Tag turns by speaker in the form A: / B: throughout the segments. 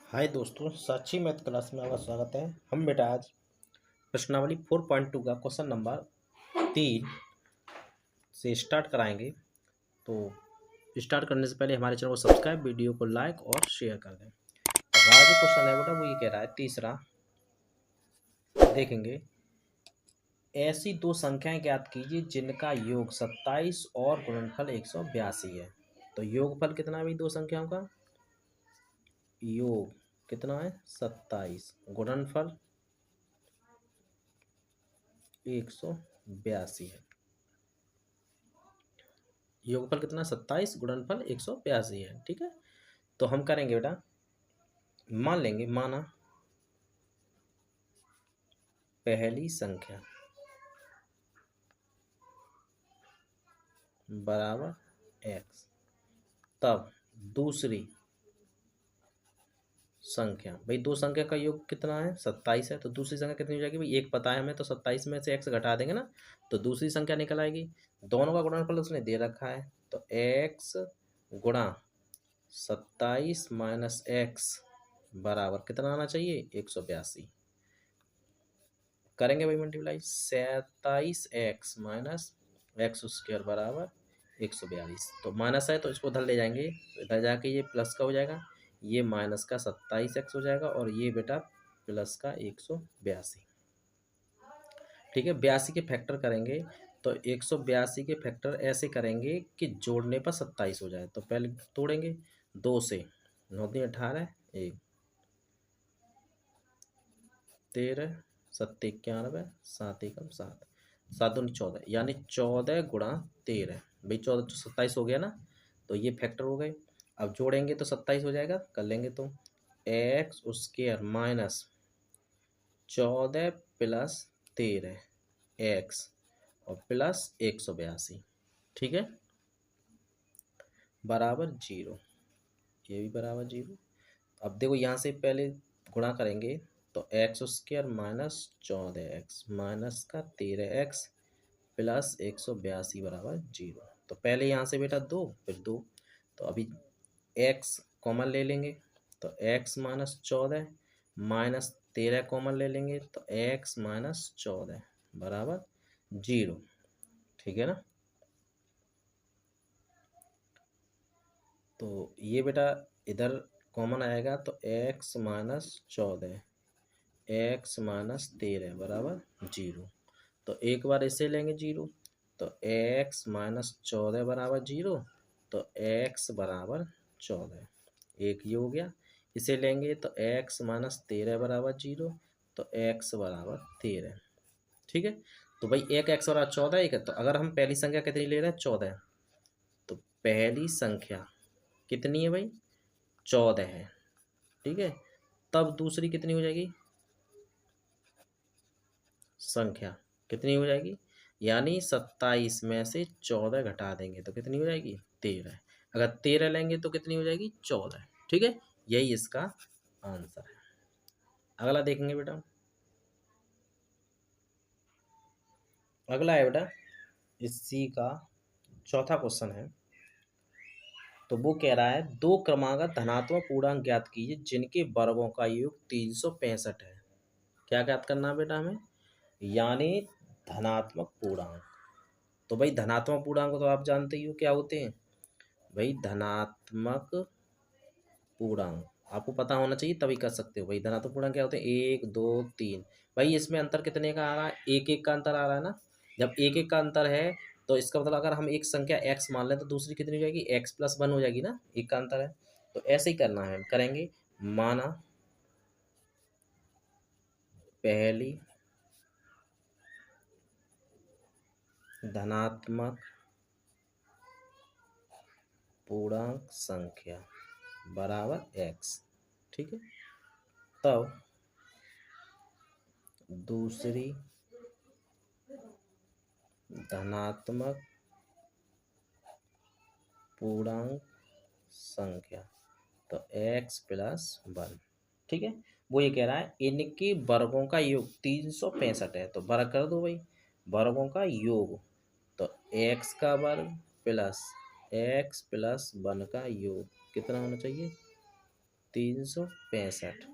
A: हाय दोस्तों, साक्षी math class में आपका स्वागत है। हम बेटा आज प्रश्नावली 4.2 का क्वेश्चन नंबर 3 से स्टार्ट कराएंगे। तो स्टार्ट करने से पहले हमारे चैनल को सब्सक्राइब, वीडियो को लाइक और शेयर कर दें। हमारा जो क्वेश्चन है बेटा वो ये कह रहा है, तीसरा देखेंगे, ऐसी दो संख्याएं ज्ञात कीजिए जिनका योग 27 और गुणनफल 182 है। तो योगफल कितना है भाई दो संख्याओं का? योग कितना है? 27। गुणनफल 182 है। योगफल कितना? 27, गुणनफल 182 है। ठीक है, तो हम करेंगे बेटा, मान लेंगे, माना पहली संख्या बराबर x, तब दूसरी संख्या, भाई दो संख्या का योग कितना है? 27 है। तो दूसरी संख्या कितनी हो जाएगी भाई? एक पता है हमें, तो 27 में से x घटा देंगे ना, तो दूसरी संख्या निकल आएगी। दोनों का गुणनफल उसने दे रखा है, तो x गुणा 27 माइनस x बराबर कितना आना चाहिए? 182। करेंगे भाई multiply, 27x minus x square बराबर 142। तो माइनस है तो इसको उधर ले जाएंगे, तो इधर जाके ये प्लस का हो जाएगा, ये माइनस का 27x हो जाएगा, और ये बेटा प्लस का 182। ठीक है, 82 के फैक्टर करेंगे, तो 182 के फैक्टर ऐसे करेंगे कि जोड़ने पर 27 हो जाए। तो पहले तोड़ेंगे, 2 से 9 × 18, 1 13, 7 91, 7 एकम 7, 7 दूनी 14, यानी 14 गुणा 13। भाई 14 तो 27 हो गया ना, तो ये फैक्टर हो गए। अब जोड़ेंगे तो 27 हो जाएगा, कर लेंगे तो x square minus 14 plus 13 x और प्लस 182। ठीक है, बराबर 0। ये भी बराबर 0। अब देखो यहाँ से पहले गुणा करेंगे, तो x square minus 14x minus का 13x प्लस 182 बराबर 0। तो पहले यहाँ से बेटा 2, फिर 2, तो अभी x कॉमन ले लेंगे, तो x माइनस 14 माइनस 13 कॉमन ले लेंगे, तो x माइनस 14 बराबर 0। ठीक है ना, तो ये बेटा इधर कॉमन आएगा, तो x माइनस 14 एक्स माइनस 13 बराबर 0। तो एक बार इसे लेंगे 0, तो x माइनस 14 बराबर 0, तो x बराबर 14, एक ये हो गया। इसे लेंगे तो x माइनस 13 बराबर 0, तो x बराबर 13। ठीक है, तो भाई एक x बराबर 14 एक है, तो अगर हम पहली संख्या कितनी ले रहे हैं? 14, तो पहली संख्या कितनी है भाई? 14 है। ठीक है, तब दूसरी कितनी हो जाएगी संख्या? कितनी हो जाएगी? यानी 27 में से 14 घटा देंगे तो कितनी हो जाएगी? 13। अगर 13 लेंगे तो कितनी हो जाएगी? 14। ठीक है, यही इसका आंसर है। अगला देखेंगे बेटा, अगला है बेटा इसी का चौथा क्वेश्चन है। तो वो कह रहा है, दो क्रमागत धनात्मक पूर्णांक ज्ञात कीजिए जिनके वर्गों का योग 365 है। क्या ज्ञात करना है बेटा हमें? यानी धनात्मक पूर्णांक। तो भाई धनात्मक पूर्णांक तो आप जानते ही हो क्या होते हैं। भाई धनात्मक पूर्णांक आपको पता होना चाहिए, तभी कर सकते हो। भाई धनात्मक पूर्णांक क्या होते हैं? 1 2 3। भाई इसमें अंतर कितने का आ रहा है? एक एक का अंतर आ रहा है ना। जब एक एक का अंतर है, तो इसका मतलब अगर हम एक संख्या x मान लें तो दूसरी कितनी हो जाएगी? x प्लस 1 हो जाएगी ना, एक का अंतर है। तो ऐसे ही करना है, करेंगे। माना पहली धनात्मक पूर्णांक संख्या बराबर x। ठीक है, तब दूसरी धनात्मक पूर्णांक संख्या, तो x प्लस 1। ठीक है, वो ये कह रहा है इनके वर्गों का योग 365 है। तो वर्ग कर दो भाई, वर्गों का योग, तो x का वर्ग प्लस x प्लस 1 का योग कितना होना चाहिए? 365।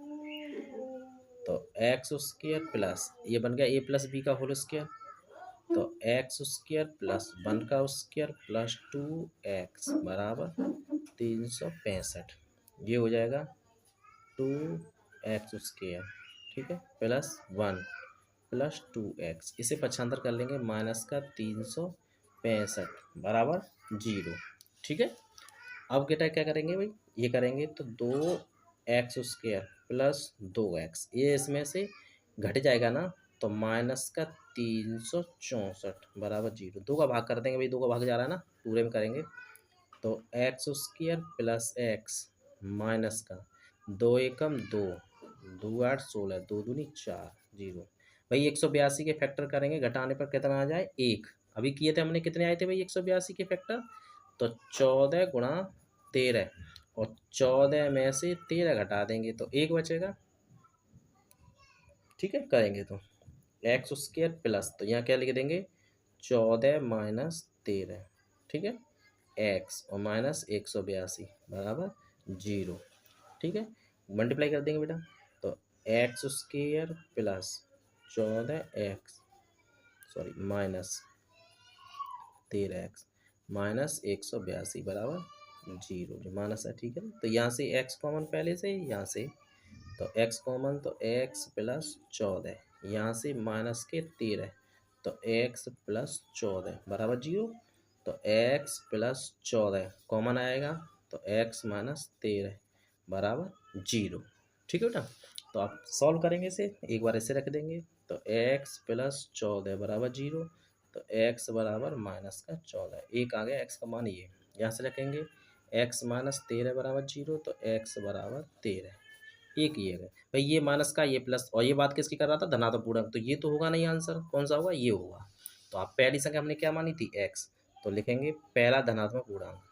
A: तो एक्स स्क्वायर प्लस ये बन गया ए प्लस बी का होल स्क्वायर, तो एक्स स्क्वायर प्लस 1 का स्क्वायर प्लस 2x बराबर 365। ये हो जाएगा 2x स्क्वायर, ठीक है, प्लस 1 प्लस 2x, इसे पक्षांतर कर लेंगे माइनस का 365 बराबर 0, ठीक है। अब बेटा क्या करेंगे भाई, ये करेंगे तो 2x स्क्वायर प्लस 2x, ये इसमें से घट जाएगा ना, तो माइनस का 364 बराबर 0। दो का भाग कर देंगे भाई, दो का भाग जा रहा है ना, पूरे में करेंगे तो x square plus x minus का 2 एकम 2, 2 8 16, 2 दूनी 4, 0। भाई 182 के फैक्टर करेंगे, घटाने पर कितना आ जाए 1। अभी किए थे हमने, कितने आए थे भाई 182 के फैक्टर, तो 14 गुणा 13, और 14 में से 13 घटा देंगे तो 1 बचेगा, ठीक है। करेंगे तो एक्स स्क्वायर प्लस, तो यहाँ क्या लिख देंगे 14 माइनस 13, ठीक है, एक्स और माइनस 182 बराबर 0, ठीक है। मल्टीप्लाई कर देंगे बेटा, तो x square plus 14x sorry minus 13x minus 182 बराबर 0, जो माइनस है, ठीक है। तो यहाँ से x कॉमन पहले से, यहाँ से तो x कॉमन, तो x प्लस 14, यहाँ से माइनस के 13, तो x प्लस 14 बराबर 0, तो x प्लस 14 कॉमन आएगा, तो x माइनस 13 बराबर 0, ठीक है बेटा। तो आप सॉल्व करेंगे इसे, एक बार इसे रख देंगे, तो x प्लस 14 बराबर 0, तो x बराबर माइनस का 14, एक आ गया x का मान, ये यहाँ से रखेंगे x माइनस 13 बराबर 0, तो x बराबर 13, एक ये है भाई, ये माइनस का ये प्लस, और ये बात किसकी कर रहा था, धनात्मक पूर्णांक, तो ये तो होगा नहीं, आंसर कौन सा होगा, ये होगा। तो आप पहली संख्या हमने क्या मानी थी x, तो लिखेंगे पहला धनात्मक पूर्णांक,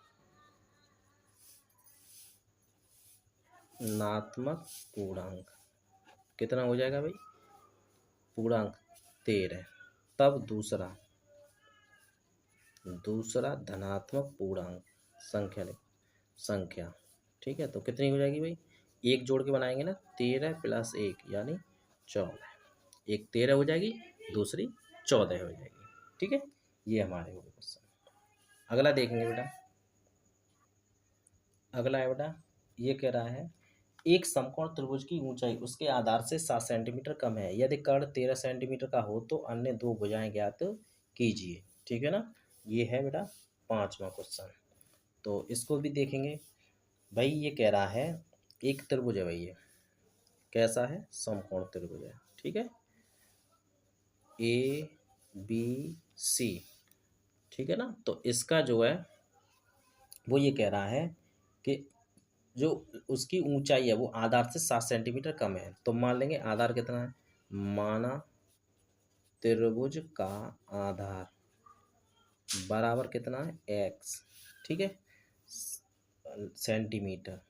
A: धनात्मक पूर्णांक कितना हो जाएगा भाई, पूर्णांक 13। तब दूसरा धनात्मक पूर्णांक संख्या, ठीक है, तो कितनी हो जाएगी भाई, एक जोड़ के बनाएंगे ना, 13 प्लस 1 यानी 14, एक 13 हो जाएगी, दूसरी 14 हो जाएगी, ठीक है। ये हमारे हो गए क्वेश्चन। अगला देखेंगे बेटा, अगला है बेटा, ये कह रहा है एक समकोण त्रिभुज की ऊंचाई उसके आधार से 7 सेंटीमीटर कम है, यदि कर्ण 13 सेंटीमीटर का हो तो अन्य दो भुजाएं ज्ञात कीजिए, ठीक है ना। ये है बेटा 5वां क्वेश्चन। तो इसको भी देखेंगे भाई, ये कह रहा है एक त्रिभुज है भाई, ये कैसा है, समकोण त्रिभुज है, ठीक है, ए बी सी, ठीक है ना। तो इसका जो है वो ये कह रहा है कि जो उसकी ऊंचाई है वो आधार से 7 सेंटीमीटर कम है, तो मान लेंगे आधार कितना है, माना त्रिभुज का आधार बराबर कितना है x, ठीक है, सेंटीमीटर,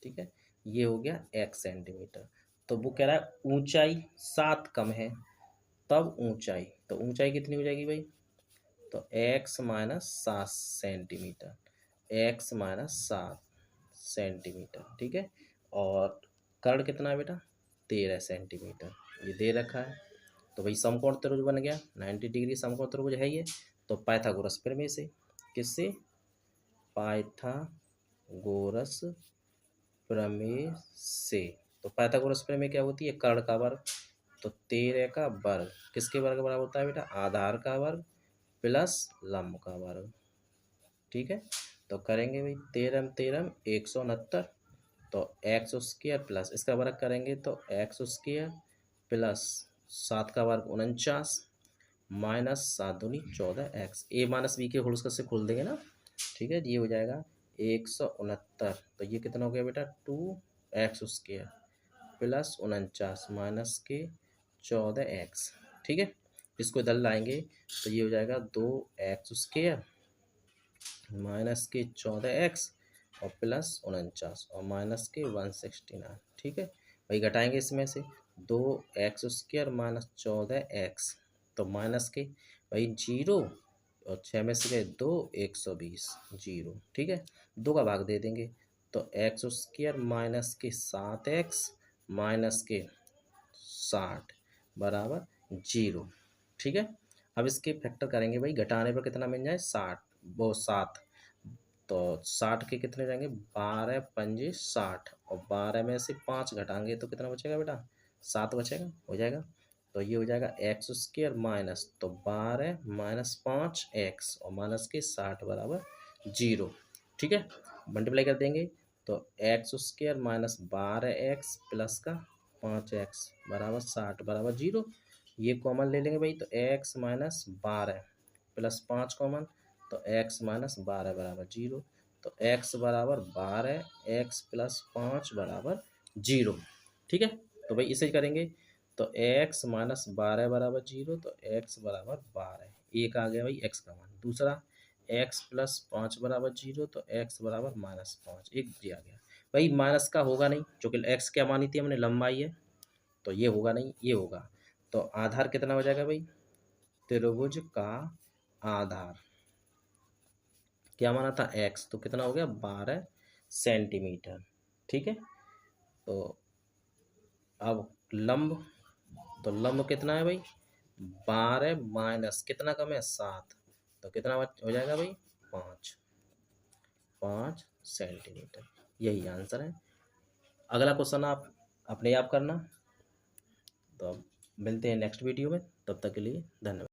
A: ठीक है, ये हो गया x सेंटीमीटर। तो वो कह रहा है ऊंचाई 7 कम है, तब ऊंचाई, तो ऊंचाई कितनी हो जाएगी भाई, तो x minus 7 centimetre, x minus 7 centimetre, ठीक है। और कर्ण कितना है बेटा 13 सेंटीमीटर, ये दे रखा है। तो भाई समकोण त्रिभुज बन गया, 90 डिग्री समकोण त्रिभुज है ये। तो पाइथागोरस प्रमेय से, किससे, पाइथागोरस प्रमेय से। तो पाइथागोरस प्रमेय क्या होती है, कर्ण का वर्ग, तो 13 का वर्ग किसके वर्ग बराबर होता है बेटा, आधार का वर्ग प्लस लंब का वर्ग, ठीक है। तो करेंगे भाई 13 13 169, तो एक्स स्क्वायर प्लस इसका वर्ग करेंगे तो एक्स स्क्वायर प्लस 7 का वर्ग 49 माइनस 7 दूनी 14x, ए माइनस बी के होल से खोल देंगे ना, ठीक है। ये हो जाएगा 169, तो ये कितना हो गया बेटा 2x स्क्वायर प्लस 49 माइनस के 14x, ठीक है। इसको इधर लाएंगे तो ये हो जाएगा 2x स्क्वायर माइनस के 14x और प्लस 49 और माइनस के 169, ठीक है। वही घटाएंगे इसमें से 2x स्क्वायर माइनस 14x, तो माइनस के वही 0 और 6 में से गए 2 120 0, ठीक है। 2 का भाग दे देंगे तो एक्स स्क्वायर माइनस के 7x माइनस के 60 बराबर 0। ठीक है, अब इसके फैक्टर करेंगे भाई, घटाने पर कितना मिल जाए 60, वो 7। तो 60 के कितने जाएंगे 12 पंजे 60, और 12 में से 5 घटाएंगे तो कितना बचेगा बेटा 7 बचेगा, हो जाएगा। तो ये हो जाएगा एक्स स्क्वायर माइनस, तो 12 माइनस 5x और माइनस के 60 बराबर 0। ठीक है, मल्टीप्लाई कर देंगे तो x square minus 12x plus का 5x बराबर 60 बराबर 0। ये कॉमन ले लेंगे भाई, तो x माइनस 12 प्लस 5 कॉमन, तो x माइनस 12 बराबर 0। तो x बराबर 12, x प्लस 5 बराबर 0। ठीक है, तो भाई इसे करेंगे तो x माइनस 12 बराबर 0, तो x बराबर 12, एक आ गया भाई x का मान। दूसरा x प्लस 5 बराबर 0, तो x बराबर माइनस 5, एक जी आ गया भाई। माइनस का होगा नहीं, क्योंकि x क्या मानी थी हमने, लंबाई है, तो ये होगा नहीं, ये होगा। तो आधार कितना हो जाएगा भाई, त्रिभुज का आधार क्या माना था x, तो कितना हो गया 12 सेंटीमीटर। ठीक है, तो अब लंब, तो लंब कितना है भाई 12 माइनस कितना कम है 7, तो कितना हो जाएगा भाई 5 सेंटीमीटर। यही आंसर है। अगला क्वेश्चन आप अपने आप करना। तो अब मिलते हैं नेक्स्ट वीडियो में, तब तक के लिए धन्यवाद।